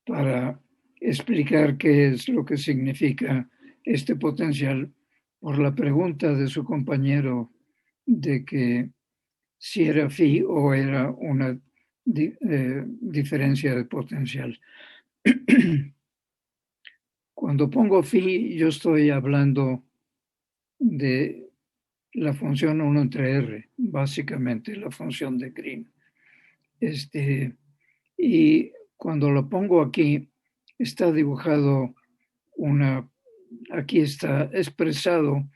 Speaker 1: para explicar qué es lo que significa este potencial por la pregunta de su compañero de que si era phi o era una diferencia de potencial. Cuando pongo phi, yo estoy hablando de la función 1 entre R, básicamente la función de Green. Y cuando lo pongo aquí, está dibujado aquí está expresado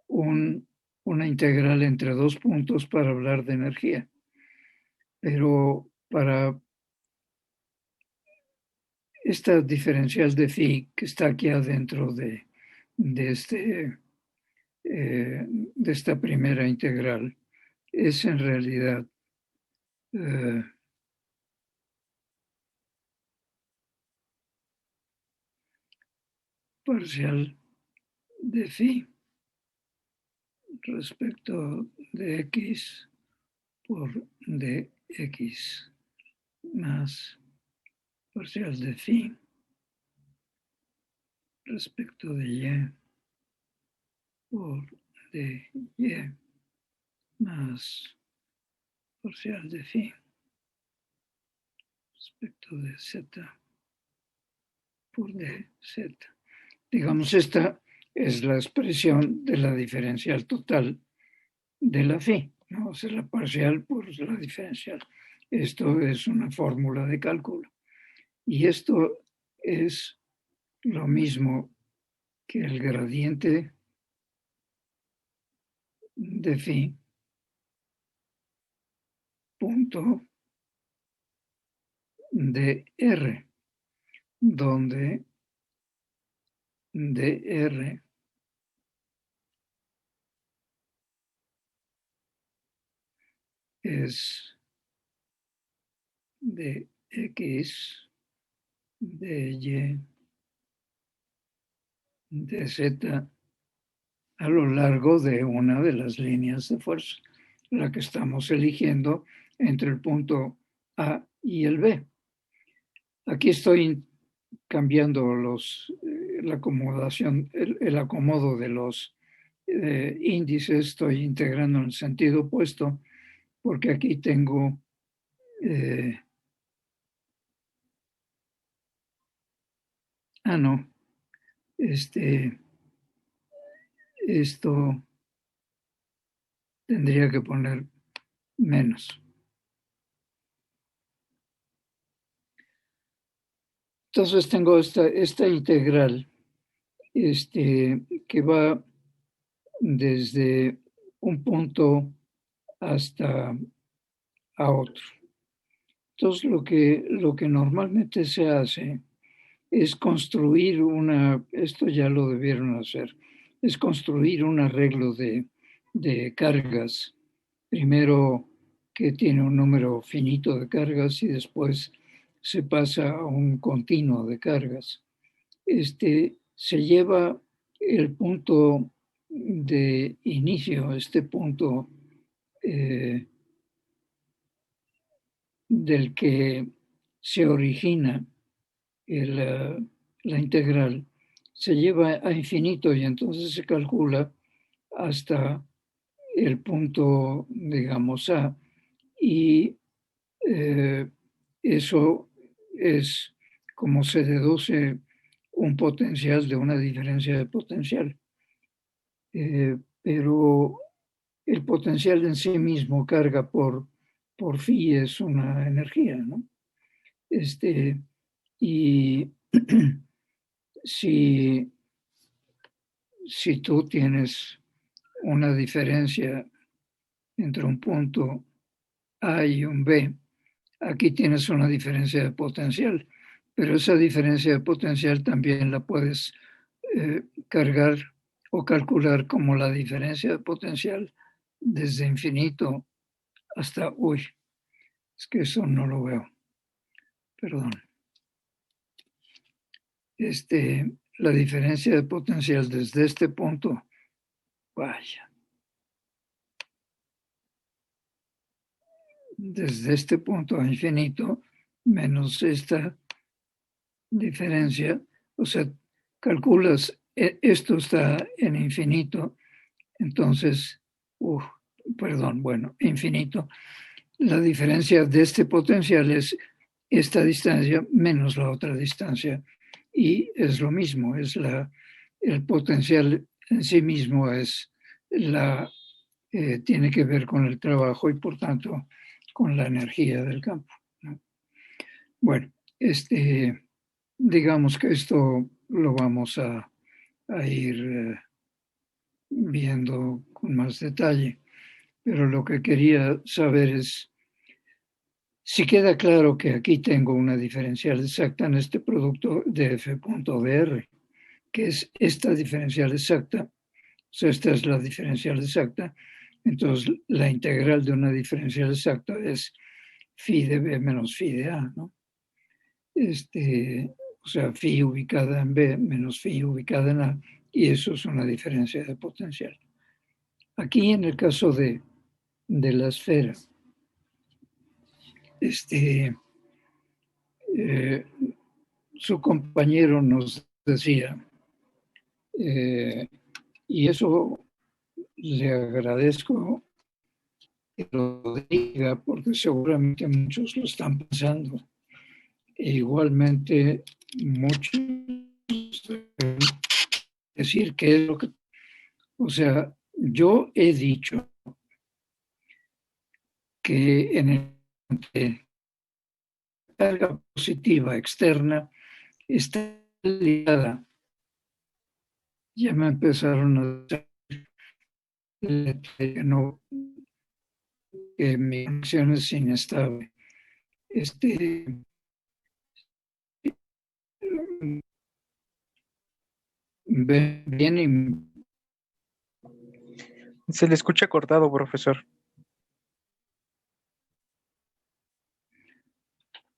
Speaker 1: una integral entre 2 puntos para hablar de energía. Pero para esta diferencial de phi que está aquí adentro de esta primera integral, es en realidad parcial de phi respecto de x por dx más parcial de phi respecto de y por dy más parcial de phi respecto de z por dz. Digamos, esta es la expresión de la diferencial total de la phi, ¿no? O sea, la parcial por la diferencial. Esto es una fórmula de cálculo. Y esto es lo mismo que el gradiente de phi punto de r, donde dr es de x, de y, de z a lo largo de una de las líneas de fuerza, la que estamos eligiendo entre el punto A y el B. Aquí estoy cambiando la acomodación, el acomodo de los índices, estoy integrando en el sentido opuesto, porque aquí tengo no, esto tendría que poner menos. Entonces tengo esta integral que va desde un punto hasta a otro. Entonces lo que normalmente se hace es construir esto ya lo debieron hacer, es construir un arreglo de cargas, primero que tiene un número finito de cargas y después se pasa a un continuo de cargas. Se lleva el punto de inicio, este punto del que se origina la integral, se lleva a infinito y entonces se calcula hasta el punto, digamos, A, y eso es como se deduce un potencial de una diferencia de potencial. Pero el potencial en sí mismo carga por phi es una energía, ¿no? Y si tú tienes una diferencia entre un punto A y un B, aquí tienes una diferencia de potencial, pero esa diferencia de potencial también la puedes cargar o calcular como la diferencia de potencial desde infinito hasta, es que eso no lo veo, perdón. La diferencia de potencial desde este punto, desde este punto a infinito, menos esta diferencia, o sea, calculas, esto está en infinito, entonces, infinito. La diferencia de este potencial es esta distancia menos la otra distancia. Y es lo mismo, el potencial en sí mismo tiene que ver con el trabajo y por tanto con la energía del campo, ¿no? Bueno, digamos que esto lo vamos a ir viendo con más detalle, pero lo que quería saber es si queda claro que aquí tengo una diferencial exacta en este producto de f.dr, que es esta diferencial exacta, o sea, esta es la diferencial exacta, entonces la integral de una diferencial exacta es phi de B menos phi de A, ¿no? O sea, phi ubicada en B menos phi ubicada en A, y eso es una diferencia de potencial. Aquí en el caso de la esfera, su compañero nos decía, y eso le agradezco que lo diga porque seguramente muchos lo están pensando. E igualmente muchos decir qué es lo que... O sea, yo he dicho que en el carga positiva externa está ligada. Ya me empezaron a decir que no, que mi conexión es inestable. Bien y
Speaker 3: Se le escucha cortado, profesor.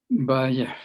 Speaker 1: vaya.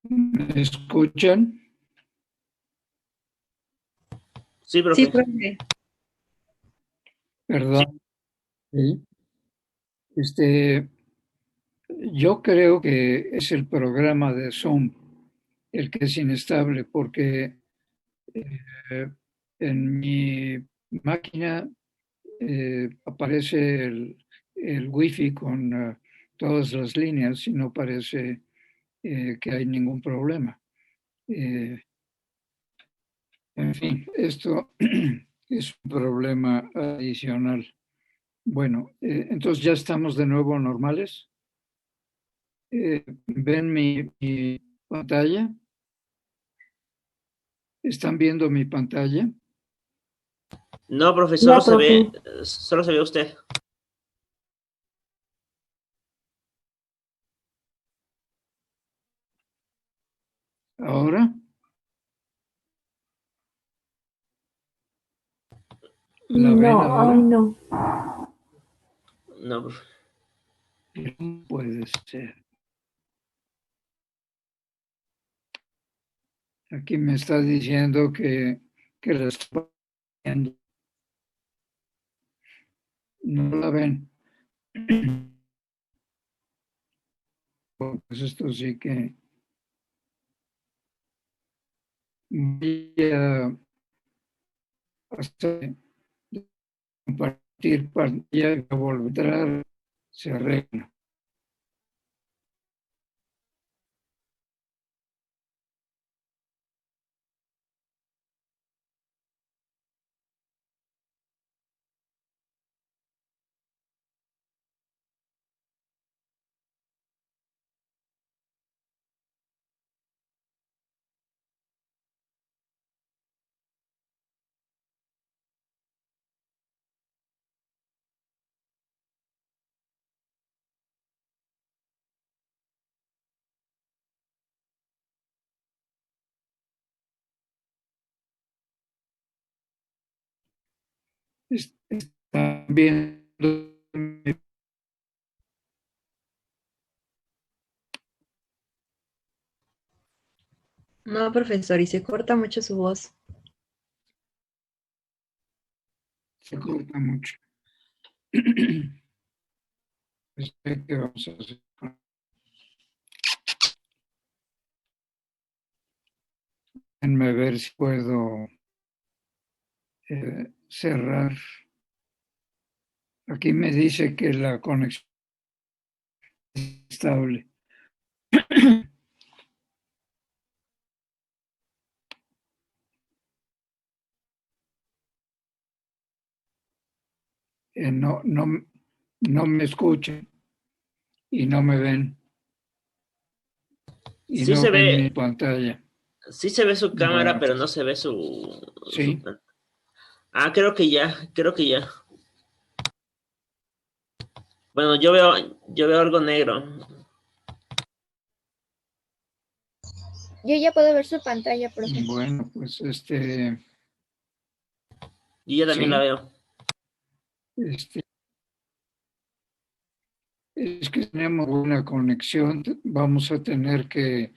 Speaker 1: ¿Me escuchan?
Speaker 2: Sí,
Speaker 5: Sí,
Speaker 2: profe.
Speaker 5: profe.
Speaker 1: Perdón. Sí. Yo creo que es el programa de Zoom el que es inestable porque eh, en mi máquina aparece el wifi con todas las líneas y no parece que hay ningún problema. En fin, esto es un problema adicional. Bueno, entonces ya estamos de nuevo normales. ¿Ven mi pantalla? ¿Están viendo mi pantalla?
Speaker 2: No, profe,
Speaker 5: No, profe.
Speaker 2: solo se ve usted.
Speaker 1: ¿Ahora? ¿La ven
Speaker 5: No,
Speaker 1: ahora?
Speaker 5: aún no.
Speaker 2: No, profe.
Speaker 1: No puede ser. Aquí me está diciendo que la estoy viendo. No la ven. Pues esto sí que voy a hacer compartir pantalla y volver a entrar, se arregla. Están viendo.
Speaker 5: No, profesor, y se corta mucho su voz.
Speaker 1: Se corta mucho. ¿Qué vamos a hacer? Déjenme ver si puedo cerrar. Aquí me dice que la conexión es estable. No me escuchan y no me ven y
Speaker 2: Sí
Speaker 1: no
Speaker 2: se
Speaker 1: ven mi
Speaker 2: ve,
Speaker 1: pantalla.
Speaker 2: sí se ve su cámara,
Speaker 1: Bueno,
Speaker 2: pero no se ve su
Speaker 1: sí,
Speaker 2: Ah, creo que ya. Bueno, yo veo algo negro.
Speaker 6: Yo ya puedo ver su pantalla, profe.
Speaker 1: bueno, pues
Speaker 2: Y yo también la
Speaker 1: sí,
Speaker 2: veo.
Speaker 1: este, es que tenemos una conexión, vamos a tener que,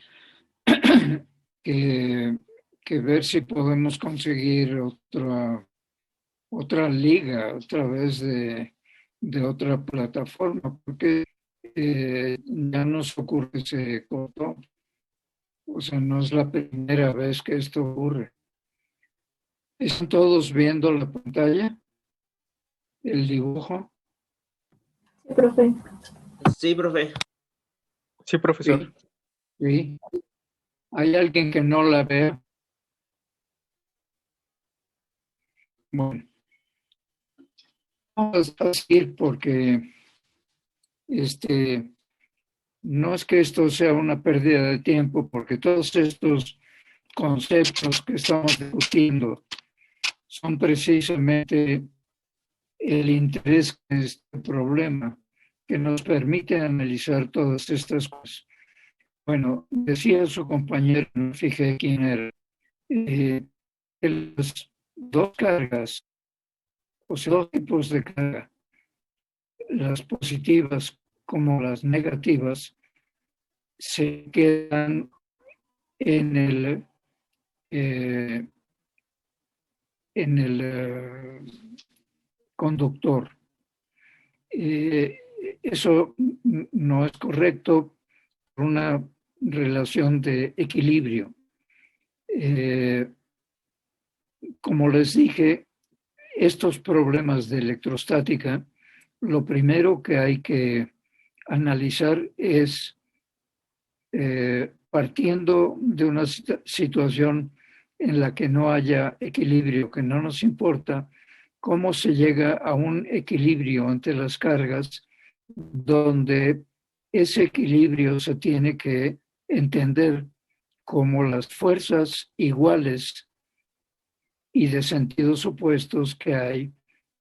Speaker 1: que ver si podemos conseguir otra liga a través de otra plataforma, porque ya nos ocurre que se cortó. O sea, no es la primera vez que esto ocurre. ¿Están todos viendo la pantalla, el dibujo?
Speaker 5: Sí, profe.
Speaker 2: Sí, profe.
Speaker 3: Sí, profesor.
Speaker 1: Sí, sí. ¿Hay alguien que no la vea? Bueno, vamos a seguir porque no es que esto sea una pérdida de tiempo, porque todos estos conceptos que estamos discutiendo son precisamente el interés en este problema que nos permite analizar todas estas cosas. Bueno, decía su compañero, no fijé quién era, las dos cargas, o sea, dos tipos de carga, las positivas como las negativas, se quedan en eh, el conductor. Eh, Eso no es correcto por una relación de equilibrio. Eh, Como les dije, estos problemas de electrostática, lo primero que hay que analizar es, partiendo de una situación en la que no haya equilibrio, que no nos importa, cómo se llega a un equilibrio entre las cargas, donde ese equilibrio se tiene que entender como las fuerzas iguales y de sentidos opuestos que hay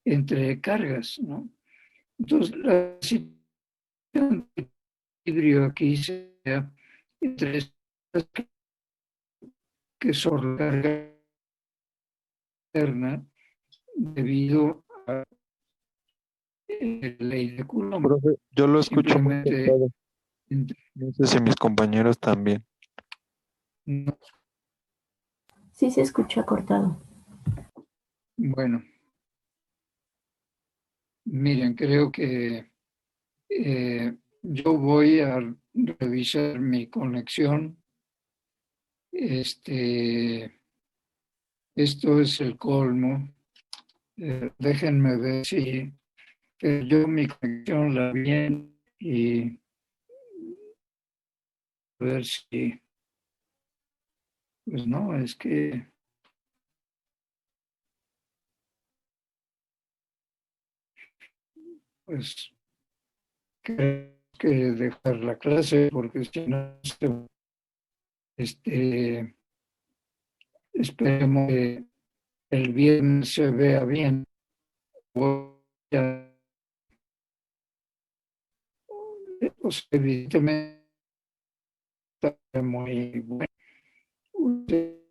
Speaker 1: entre cargas, ¿no? Entonces, la situación de equilibrio aquí sería entre estas que son la carga externa debido a la ley de Coulomb.
Speaker 4: Profe, yo lo escucho muy
Speaker 1: Simplemente,
Speaker 4: cortado. No sé si mis compañeros también.
Speaker 1: no,
Speaker 5: Sí se escucha cortado.
Speaker 1: bueno, miren, creo que yo voy a revisar mi conexión. Esto es el colmo. Déjenme ver si yo mi conexión la bien y ver si, pues no, es que, pues, creo que dejar la clase porque si no, este, esperemos que el viernes se vea bien. Voy a, pues, evidentemente está muy bueno. Ustedes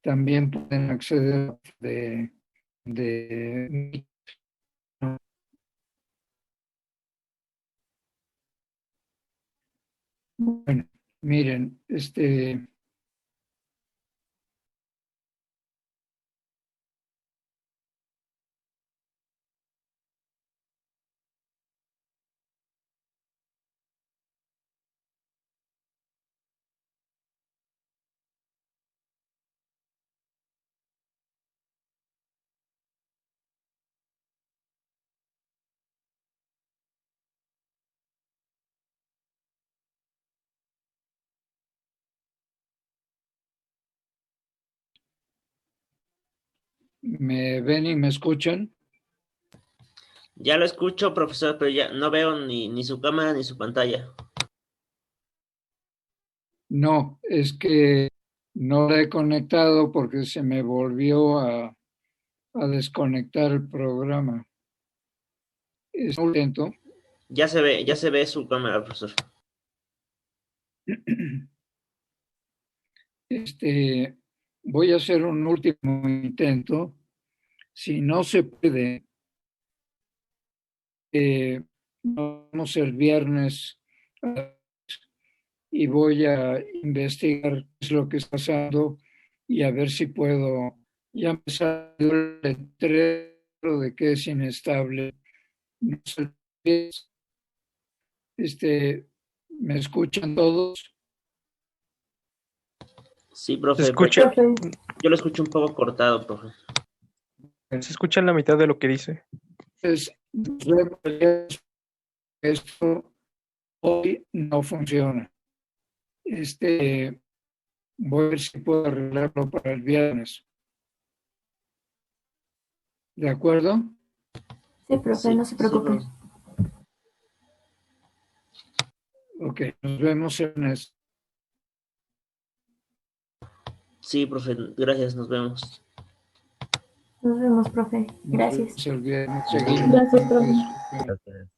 Speaker 1: también pueden acceder de bueno, miren, ¿Me ven y me escuchan?
Speaker 2: Ya lo escucho, profesor, pero ya no veo ni su cámara ni su pantalla.
Speaker 1: No, es que no la he conectado porque se me volvió a desconectar el programa. Es muy lento.
Speaker 2: Ya se ve su cámara, profesor.
Speaker 1: Voy a hacer un último intento. Si no se puede, vamos el viernes y voy a investigar qué es lo que está pasando y a ver si puedo. Ya me salió el letrero de que es inestable. No sé, ¿me escuchan todos?
Speaker 2: Sí,
Speaker 3: Se
Speaker 2: profe,
Speaker 3: escucha,
Speaker 2: yo lo escucho un poco cortado, profe.
Speaker 3: se escucha la mitad de lo que dice.
Speaker 1: Entonces, esto hoy no funciona. Voy a ver si puedo arreglarlo para el viernes. ¿De acuerdo?
Speaker 7: Sí, profe,
Speaker 2: Sí,
Speaker 7: no se preocupe.
Speaker 2: sí,
Speaker 1: Ok, nos vemos en esto.
Speaker 2: sí, profe, gracias, nos vemos.
Speaker 7: Nos vemos, profe.
Speaker 1: Nos
Speaker 7: Gracias.
Speaker 1: vemos el viernes. Seguimos.
Speaker 7: Gracias, profe.
Speaker 2: Gracias.